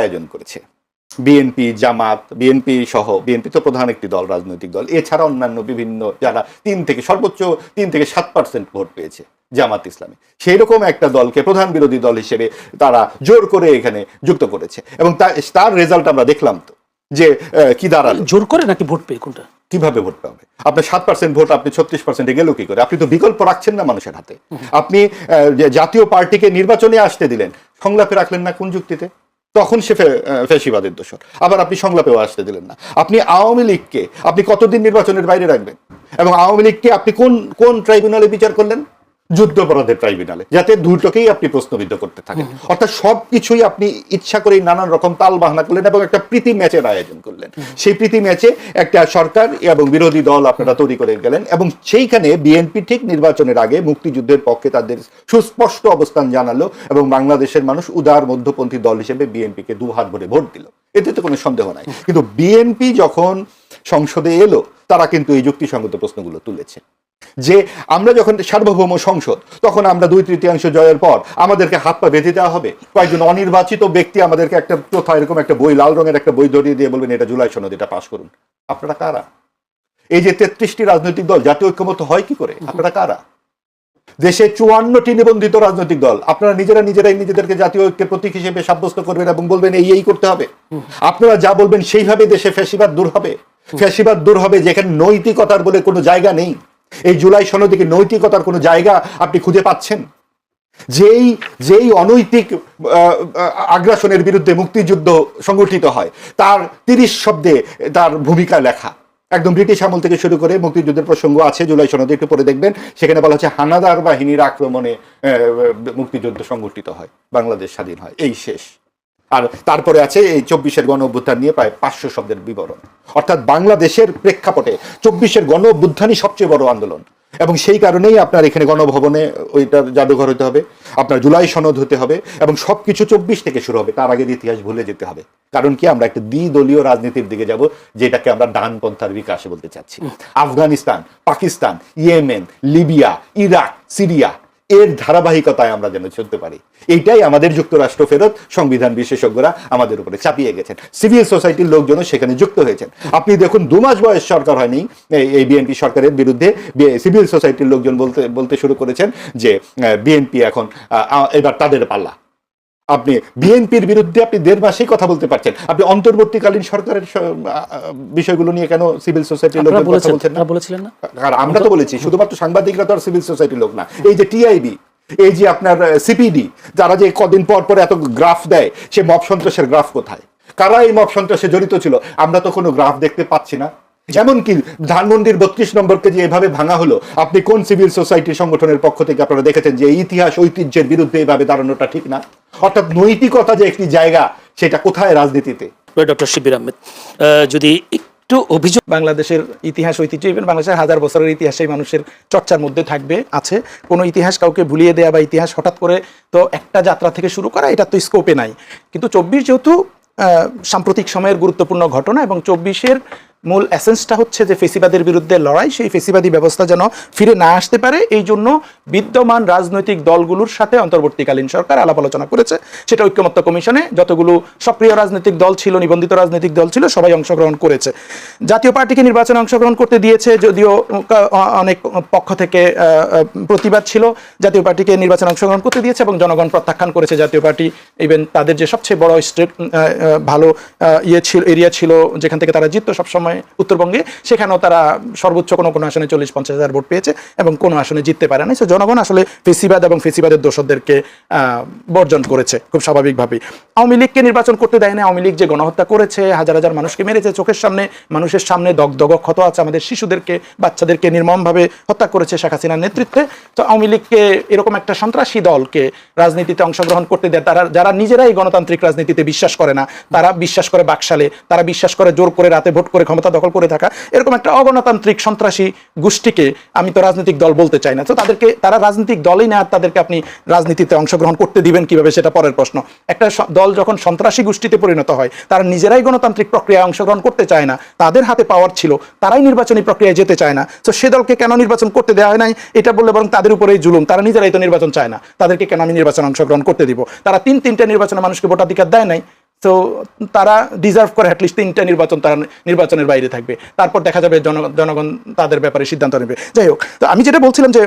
আয়োজন করেছে বিএনপি, জামাত, বিএনপি সহ, বিএনপি তো প্রধান একটি দল, রাজনৈতিক দল, এছাড়া অন্যান্য বিভিন্ন যারা সর্বোচ্চ 3 থেকে 7% ভোট পেয়েছে, জামাত ইসলামী, সেই রকম একটা দলকে প্রধান বিরোধী দল হিসেবে তারা জোর করে এখানে যুক্ত করেছে এবং তার রেজাল্ট আমরা দেখলাম তো যে কি দাঁড়ালো। জোর করে নাকি ভোট পেয়ে? কোনটা? কিভাবে ভোট পাবে? আপনার 7% ভোট আপনি 36% গেল কি করে? আপনি তো বিকল্প রাখছেন না মানুষের হাতে। আপনি জাতীয় পার্টিকে নির্বাচনে আসতে দিলেন, সংলাপে রাখলেন না কোন যুক্তিতে? তখন সে ফ্যাসিবাদের দোষর। আবার আপনি সংলাপেও আসতে দিলেন না। আপনি আওয়ামী লীগকে আপনি কতদিন নির্বাচনের বাইরে রাখবেন? এবং আওয়ামী লীগকে আপনি কোন ট্রাইব্যুনালে বিচার করলেন? যুদ্ধাপরাধের ট্রাইব্যুনালে, যাতে দুটোকেই আপনি প্রশ্নবিদ্ধ করতে থাকেন। অর্থাৎ সবকিছুই আপনি ইচ্ছা করেই নানান রকম তাল বাহানা করলেন এবং একটা প্রীতি ম্যাচের আয়োজন করলেন। সেই প্রীতি ম্যাচে একটা সরকার এবং বিরোধী দল আপনারা তৈরি করে গেলেন এবং সেইখানে বিএনপি ঠিক নির্বাচনের আগে মুক্তিযুদ্ধের পক্ষে তাদের সুস্পষ্ট অবস্থান জানালো এবং বাংলাদেশের মানুষ উদার মধ্যপন্থী দল হিসেবে বিএনপিকে 2 হাত ভরে ভোট দিল, এতে তো কোনো সন্দেহ নাই। কিন্তু বিএনপি যখন সংসদে এলো, তারা কিন্তু এই যুক্তিসঙ্গত প্রশ্নগুলো তুলেছে যে আমরা যখন সার্বভৌম সংসদ, তখন আমরা 2/3 জয়ের পর আমাদেরকে হাত পা বেঁধে দেওয়া হবে, কয়েকজন অনির্বাচিত ব্যক্তি আমাদেরকে একটা প্রথা, এরকম একটা বই, লাল রঙের একটা বই ধরিয়ে দিয়ে বলবেন এটা জুলাই সনদ, এটা পাশ করুন। আপনারা কারা? এই যে 33টি রাজনৈতিক দল জাতীয় ঐক্যমত হয় কি করে? আপনারা কারা? দেশে 54টি নিবন্ধিত রাজনৈতিক দল, আপনারা নিজেরাই নিজেদেরকে জাতীয় ঐক্যের প্রতীক হিসেবে সাব্যস্ত করবেন এবং বলবেন এই করতে হবে। আপনারা যা বলবেন সেইভাবে দেশে ফ্যাসিবাদ দূর হবে। ফ্যাসিবাদ দূর হবে যেখানে নৈতিকতার বলে কোনো জায়গা নেই। এই জুলাই সনদে কি নৈতিকতার কোনো জায়গা আপনি খুঁজে পাচ্ছেন? যেই অনৈতিক আগ্রাসনের বিরুদ্ধে মুক্তিযুদ্ধ সংগঠিত হয়, তার 30 শব্দে তার ভূমিকা লেখা, একদম ব্রিটিশ আমল থেকে শুরু করে মুক্তিযুদ্ধের প্রসঙ্গ আছে জুলাই সনদে, একটু পরে দেখবেন। সেখানে বলা হচ্ছে হানাদার বাহিনীর আক্রমণে মুক্তিযুদ্ধ সংগঠিত হয়, বাংলাদেশ স্বাধীন হয়, এই শেষ। আর তারপরে আছে এই 24-এর গণ অভ্যুত্থান নিয়ে প্রায় 500 শব্দের বিবরণ। অর্থাৎ বাংলাদেশের প্রেক্ষাপটে 24-এর গণ অভ্যুত্থানই সবচেয়ে বড় আন্দোলন এবং সেই কারণেই আপনার এখানে গণভবনে ওইটার জাদুঘর হতে হবে, আপনার জুলাই সনদ হতে হবে এবং সবকিছু 24 থেকে শুরু হবে। তার আগের ইতিহাস ভুলে যেতে হবে। কারণ কি, আমরা একটা দ্বিদলীয় রাজনীতির দিকে যাব, যেটাকে আমরা ডানপন্থার বিকাশে বলতে চাচ্ছি। Afghanistan, Pakistan, Yemen, Libya, Iraq, Syria, এর ধারাবাহিকতায় আমরা যেন চলতে পারি, এইটাই আমাদের যুক্তরাষ্ট্র ফেরত সংবিধান বিশেষজ্ঞরা আমাদের উপরে চাপিয়ে গেছেন। সিভিল সোসাইটির লোকজনও সেখানে যুক্ত হয়েছেন। আপনি দেখুন 2 মাস বয়স সরকার হয়নি, এই বিএনপি সরকারের বিরুদ্ধে সিভিল সোসাইটির লোকজন বলতে শুরু করেছেন যে বিএনপি এখন এবার তাদের পাল্লা। আপনি বিএনপির বিরুদ্ধে আপনি 1.5 মাসেই কথা বলতে পারছেন, আপনি অন্তর্বর্তীকালীন সরকারের বিষয়গুলো নিয়ে কেন সিভিল সোসাইটির লোক কথা বলছেন না? বলেছিলেন না? আর আমরা তো বলেছি, শুধুমাত্র সাংবাদিকরা তো আর সিভিল সোসাইটির লোক না। এই যে টিআইবি, এই যে আপনার সিপিডি, যারা যে কদিন পর পর এত গ্রাফ দেয়, সে মব সন্ত্রাসের গ্রাফ কোথায়? কারা এই মব সন্ত্রাসে জড়িত ছিল? আমরা তো কোনো গ্রাফ দেখতে পাচ্ছি না। এমনকি ধানমন্ডির 32 নম্বরকে যে এভাবে ভাঙা হলো, আপনি কোন সিভিল সোসাইটি সংগঠনের পক্ষ থেকে আপনারা দেখেছেন যে ইতিহাস ঐতিহ্যের বিরুদ্ধে এভাবে দাঁড়ানোটা ঠিক না? অর্থাৎ নৈতিকতা যে একটি জায়গা, সেটা কোথায় রাজনীতিতে? ডক্টর শিবির আহমেদ, যদি একটু অভিযোগ, বাংলাদেশের ইতিহাস ঐতিহ্য, ইভেন বাংলাদেশের 1000 বছরের ইতিহাস সেই মানুষের চর্চার মধ্যে থাকবে, আছে। কোনো ইতিহাস কাউকে ভুলিয়ে দেয়া বা ইতিহাস হঠাৎ করে তো একটা যাত্রা থেকে শুরু করা, এটা তো স্কোপে নাই। কিন্তু 24 যেহেতু সাম্প্রতিক সময়ের গুরুত্বপূর্ণ ঘটনা এবং 24-এর মূল এসেন্সটা হচ্ছে যে ফেসিবাদের বিরুদ্ধে লড়াই, সেই ফেসিবাদী ব্যবস্থা যেন ফিরে না আসতে পারে, এই জন্য বিদ্যমান রাজনৈতিক দলগুলোর সাথে অন্তর্বর্তীকালীন সরকার আলাপ আলোচনা করেছে। সেটা ঐক্যমত্য কমিশনে যতগুলো সক্রিয় রাজনৈতিক দল ছিল, নিবন্ধিত রাজনৈতিক দল ছিল, সবাই অংশগ্রহণ করেছে। জাতীয় পার্টিকে নির্বাচনে অংশগ্রহণ করতে দিয়েছে, যদিও অনেক পক্ষ থেকে প্রতিবাদ ছিল। জাতীয় পার্টিকে নির্বাচনে অংশগ্রহণ করতে দিয়েছে এবং জনগণ প্রত্যাখ্যান করেছে। জাতীয় পার্টি ইভেন তাদের যে সবচেয়ে বড় স্টেট ভালো এরিয়া ছিল যেখান থেকে তারা জিততো সবসময় উত্তরবঙ্গে, সেখানেও তারা সর্বোচ্চ কোনো আসনে 40-50 হাজার ভোট পেয়েছে এবং কোনো আসনে জিততে পারে না। জনগণ আসলে ফেসিবাদ এবং ফেসিবাদের দোষরদেরকে বর্জন করেছে খুব স্বাভাবিকভাবেই। আওয়ামী লীগকে নির্বাচন করতে দেয় না। আওয়ামী লীগ যে গণহত্যা করেছে, হাজার হাজার মানুষকে মেরেছে, চোখের সামনে মানুষের সামনে দগদগ ক্ষত আছে, আমাদের শিশুদেরকে, বাচ্চাদেরকে নির্মমভাবে হত্যা করেছে শেখ হাসিনার নেতৃত্বে। তো আওয়ামী লীগকে, এরকম একটা সন্ত্রাসী দলকে রাজনীতিতে অংশগ্রহণ করতে দেয়, যারা নিজেরাই গণতান্ত্রিক রাজনীতিতে বিশ্বাস করে না, তারা বিশ্বাস করে বাকশালে, তারা বিশ্বাস করে জোর করে রাতে ভোট করে ক্ষমতা দখল করে থাকা, এরকম একটা অগণতান্ত্রিক সন্ত্রাসী গোষ্ঠীকে আমি তো রাজনৈতিক দল বলতে চাই না। তো তারা রাজনৈতিক দলই না, তাদেরকে আপনি রাজনীতিতে অংশগ্রহণ করতে দিবেন কিভাবে, সেটা পরের প্রশ্ন। একটা দল যখন সন্ত্রাসী গোষ্ঠীতে পরিণত হয়, তারা নিজেরাই গণতান্ত্রিক প্রক্রিয়ায় অংশগ্রহণ করতে চায় না, তাদের হাতে পাওয়ার ছিল, তারাই নির্বাচনী প্রক্রিয়ায় যেতে চায় না। তো সে দলকে কেন নির্বাচন করতে দেওয়া হয় নাই এটা বললে বরং তাদের উপরেই জুলুম। তারা নিজেরাই তো নির্বাচন চায় না, তাদেরকে কেন আমি নির্বাচন অংশগ্রহণ করতে দিব? তারা 3-3টে নির্বাচনে মানুষকে ভোটাধিকার দেয় নাই। তো তারা ডিজার্ভ করে অ্যাটলিস্ট 3টা নির্বাচন, তারা নির্বাচনের বাইরে থাকবে, তারপর দেখা যাবে জনগণ তাদের ব্যাপারে সিদ্ধান্ত নেবে। যাই হোক, তো আমি যেটা বলছিলাম যে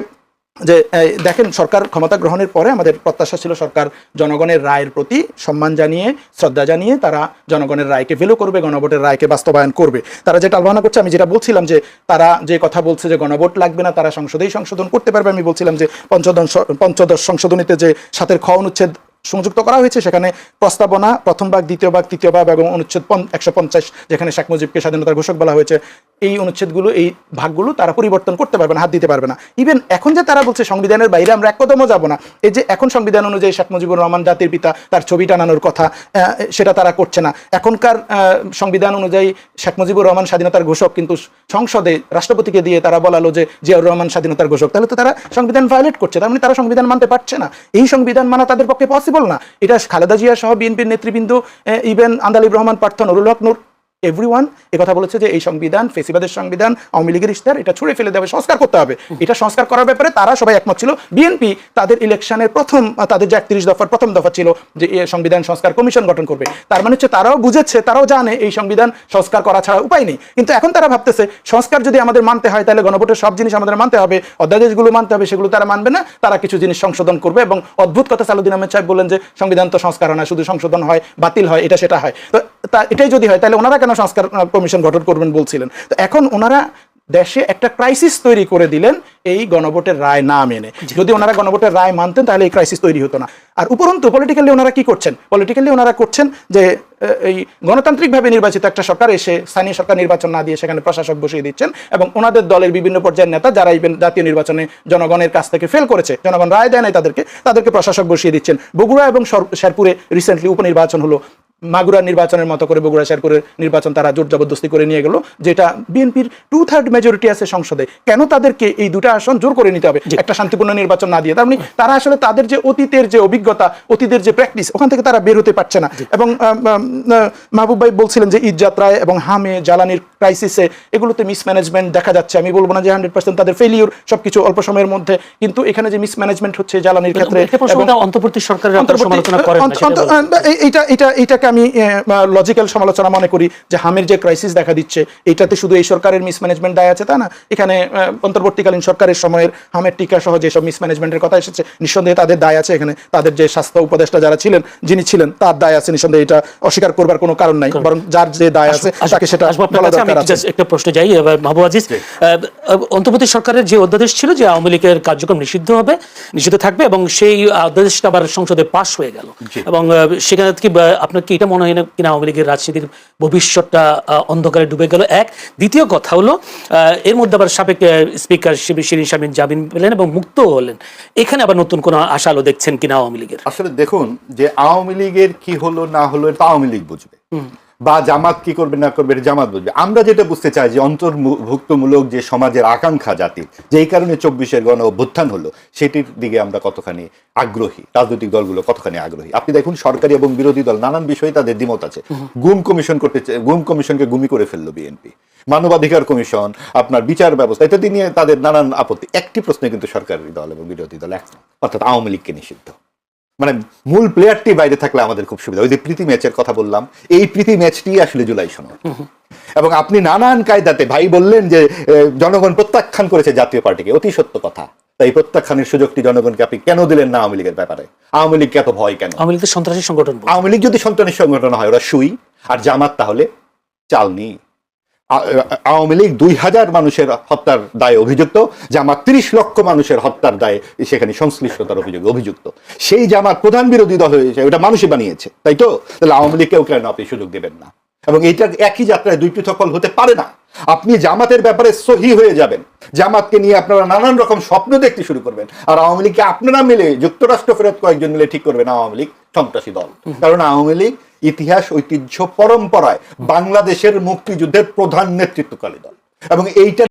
দেখেন, সরকার ক্ষমতা গ্রহণের পরে আমাদের প্রত্যাশা ছিল সরকার জনগণের রায়ের প্রতি সম্মান জানিয়ে, শ্রদ্ধা জানিয়ে তারা জনগণের রায়কে ভ্যালু করবে, গণভোটের রায়কে বাস্তবায়ন করবে। তারা যেটা আহ্বান করছে, আমি যেটা বলছিলাম যে তারা যে কথা বলছে যে গণভোট লাগবে না, তারা সংসদেই সংশোধন করতে পারবে। আমি বলছিলাম যে পঞ্চদশ সংশোধনীতে যে 7 খ অনুচ্ছেদ সংযুক্ত করা হয়েছে, সেখানে প্রস্তাবনা প্রথম ভাগ, দ্বিতীয় ভাগ, তৃতীয় ভাগ এবং অনুচ্ছেদ 150 যেখানে শেখ মুজিবকে স্বাধীনতার ঘোষক বলা হয়েছে, এই অনুচ্ছেদগুলো, এই ভাগগুলো তারা পরিবর্তন করতে পারবে না, হাত দিতে পারবে না। ইভেন এখন যে তারা বলছে সংবিধানের বাইরে আমরা এক কদমও যাব না, এই যে এখন সংবিধান অনুযায়ী শেখ মুজিবুর রহমান জাতির পিতা, তার ছবি টানানোর কথা, সেটা তারা করছে না। এখনকার সংবিধান অনুযায়ী শেখ মুজিবুর রহমান স্বাধীনতার ঘোষক, কিন্তু সংসদে রাষ্ট্রপতিকে দিয়ে তারা বলালো যে জিয়াউর রহমান স্বাধীনতার ঘোষক, তাহলে তো তারা সংবিধান ভায়োলেট করছে। তার মানে তারা সংবিধান মানতে পারছে না। এই সংবিধান মানা তাদের পক্ষে পসিবল না। এটা খালেদা জিয়া সহ বিএনপির নেতৃবৃন্দ, ইভেন আন্দালিব রহমান পার্থ, নুরুল হক নূর, এভরিওয়ান কথা বলেছে যে এই সংবিধান ফেসিবাদের সংবিধান, আওয়ামী লীগের ইশতেহার, এটা ছুঁড়ে ফেলে দেবে, সংস্কার করতে হবে। এটা সংস্কার করার ব্যাপারে তারা সবাই একমত ছিল। বিএনপি তাদের ইলেকশনের প্রথম, তাদের যে 31 দফার প্রথম দফা ছিল যে এই সংবিধান সংস্কার কমিশন গঠন করবে, তার মানে হচ্ছে তারাও বুঝেছে, তারাও জানে এই সংবিধান সংস্কার করা ছাড়া উপায় নেই। কিন্তু এখন তারা ভাবতেছে সংস্কার যদি আমাদের মানতে হয়, তাহলে গণভোটের সব জিনিস আমাদের মানতে হবে, অধ্যাদেশগুলো মানতে হবে, সেগুলো তারা মানবে না, তারা কিছু জিনিস সংশোধন করবে। এবং অদ্ভুত কথা সালাউদ্দিন আহমেদ সাহেব বললেন যে সংবিধান তো সংস্কার হয় না, শুধু সংশোধন হয়, বাতিল হয়, এটা সেটা হয়। তো এটাই যদি হয়, তাহলে ওনারা কেন সংস্কার কমিশন গঠন করবেন বলছিলেন? তো এখন ওনারা দেশে একটা ক্রাইসিস তৈরি করে দিলেন এই গণভোটের রায় না মেনে। যদি ওনারা গণভোটের রায় মানতেন, তাহলে এই ক্রাইসিস তৈরি হতো না। আর উপরন্তু পলিটিক্যালি ওনারা কি করছেন? পলিটিক্যালি ওনারা করছেন যে এই গণতান্ত্রিকভাবে নির্বাচিত একটা সরকার এসে স্থানীয় সরকার নির্বাচন না দিয়ে সেখানে প্রশাসক বসিয়ে দিচ্ছেন, এবং ওনাদের দলের বিভিন্ন পর্যায়ের নেতা যারা ইভেন জাতীয় নির্বাচনে জনগণের কাছ থেকে ফেল করেছে, জনগণ রায় দেয় নাই তাদেরকে প্রশাসক বসিয়ে দিচ্ছেন। বগুড়া এবং শেরপুরে রিসেন্টলি উপনির্বাচন হলো, মাগুরার নির্বাচনের মতো করে বগুড়া শেরপুরের নির্বাচন তারা জোর জবরদস্তি করে নিয়ে গেল, যেটা বিএনপির 2/3 মেজরিটি আছে সংসদে। কেন তাদেরকে এই 2টা আসন জোর করে নিতে হবে একটা শান্তিপূর্ণ নির্বাচন না দিয়ে? তার মানে তারা আসলে তাদের যে অতীতের যে অভিজ্ঞতা, অতীতের যে প্র্যাকটিস, ওখান থেকে তারা বের হতে পারছে না। এবং মাহবুব ভাই বলছিলেন যে ঈদ যাত্রায় এবং হামে, জ্বালানির ক্রাইসিসে এগুলোতে মিসম্যানেজমেন্ট দেখা যাচ্ছে। আমি বলবো না যে 100% তাদের ফেলিউর সবকিছু অল্প সময়ের মধ্যে, কিন্তু এখানে যে মিসম্যানেজমেন্ট হচ্ছে জ্বালানির ক্ষেত্রে, অন্তর্বর্তী সরকারের সমালোচনা করেন এইটাকে আমি লজিক্যাল সমালোচনা মনে করি যে হামের যে ক্রাইসিস দেখা দিচ্ছে, এটাতে শুধু এই সরকারের মিসম্যানেজমেন্ট দায় আছে তা না। এখানে অন্তর্বর্তীকালীন সরকারের সময়ের হামের টিকা সহ যেসব মিসম্যানেজমেন্টের কথা এসেছে, নিঃসন্দেহে তাদের দায় আছে। এখানে তাদের যে স্বাস্থ্য উপদেষ্টা যারা যিনি ছিলেন, তার দায় আছে, নিঃসন্দেহে এটা অস্বীকার করবার কোনো কারণ নাই, বরং যার যে দায় আছে তাকে সেটা বলা দরকার আছে। একটা প্রশ্ন যাই, মাহবুব আজিজ, অন্তর্বর্তী সরকারের যে অধ্যাদেশ ছিল যে আওয়ামী লীগের কার্যক্রম নিষিদ্ধ থাকবে, এবং সেই অধ্যাদেশটা আবার সংসদে পাশ হয়ে গেল, এবং সেখানে কি আপনার কি এটা মনে হয় না কিনা আওয়ামী লীগের রাজনীতির ভবিষ্যৎটা অন্ধকারে ডুবে গেল? এক, দ্বিতীয় কথা হলো এর মধ্যে আবার সাবেক স্পিকার শিরীন শারমিন জামিন পেলেন এবং মুক্ত হলেন। এখানে আবার নতুন কোনো আশা আলো দেখছেন কিনা আওয়ামী লীগের? আসলে দেখুন, যে আওয়ামী লীগের কি হলো না হলো এটা আওয়ামী লীগ বুঝবে, বা জামাত কি করবে না করবে জামাত বুঝবে। আমরা যেটা বুঝতে চাই যে অন্তর্ভুক্তমূলক যে সমাজের আকাঙ্ক্ষা জাতির, যেই কারণে 24-এর গণ অভ্যুত্থান হলো, সেটির দিকে আমরা কতখানি আগ্রহী, রাজনৈতিক দলগুলো কতখানি আগ্রহী। আপনি দেখুন সরকারি এবং বিরোধী দল নানান বিষয়ে তাদের দ্বিমত আছে। গুম কমিশন গুম কমিশনকে গুমি করে ফেললো বিএনপি, মানবাধিকার কমিশন, আপনার বিচার ব্যবস্থা, ইত্যাদি নিয়ে তাদের নানান আপত্তি। একটি প্রশ্নে কিন্তু সরকারি দল এবং বিরোধী দল এক, অর্থাৎ আওয়ামী লীগকে নিষিদ্ধ। মানে মূল প্লেয়ারটি বাইরে থাকলে আমাদের খুব সুবিধা। ওই যে প্রীতি ম্যাচের কথা বললাম, এই প্রীতি ম্যাচটি আসলে জুলাই সনদ। এবং আপনি নানান কায়দাতে, ভাই বললেন যে জনগণ প্রত্যাখ্যান করেছে জাতীয় পার্টিকে, অতি সত্য কথা। তাই প্রত্যাখ্যানের সুযোগটি জনগণকে আপনি কেন দিলেন না আওয়ামী লীগের ব্যাপারে? আওয়ামী লীগকে এত ভয় কেন? আওয়ামী লীগ তো সন্ত্রাসী সংগঠন। আওয়ামী লীগ যদি সন্ত্রাসী সংগঠন হয়, ওরা সুই, আর জামাত তাহলে চালনি। আওয়ামী লীগ 2000 মানুষের হত্যার দায়ে অভিযুক্ত, জামাত 30 লক্ষ মানুষের হত্যার দায়ে সেখানে সংশ্লিষ্টতার অভিযুক্ত। সেই জামাত প্রধান বিরোধী দল হয়েছে, ওটা মানুষই বানিয়েছে, তাই তো? তাহলে আওয়ামী লীগকেও কেন আপনি সুযোগ দেবেন না? এবং এইটা একই যাত্রায় 2 পৃথক ফল হতে পারে না। আপনি জামাতের ব্যাপারে সহি হয়ে যাবেন, জামাতকে নিয়ে আপনারা নানান রকম স্বপ্ন দেখতে শুরু করবেন, আর আওয়ামী লীগকে আপনারা মিলে যুক্তরাষ্ট্র ফেরত কয়েকজন মিলে ঠিক করবেন আওয়ামী লীগ সন্ত্রাসী দল। কারণ আওয়ামী লীগ ইতিহাস, ঐতিহ্য, পরম্পরায় বাংলাদেশের মুক্তিযুদ্ধের প্রধান নেতৃত্বকারী দল, এবং এইটা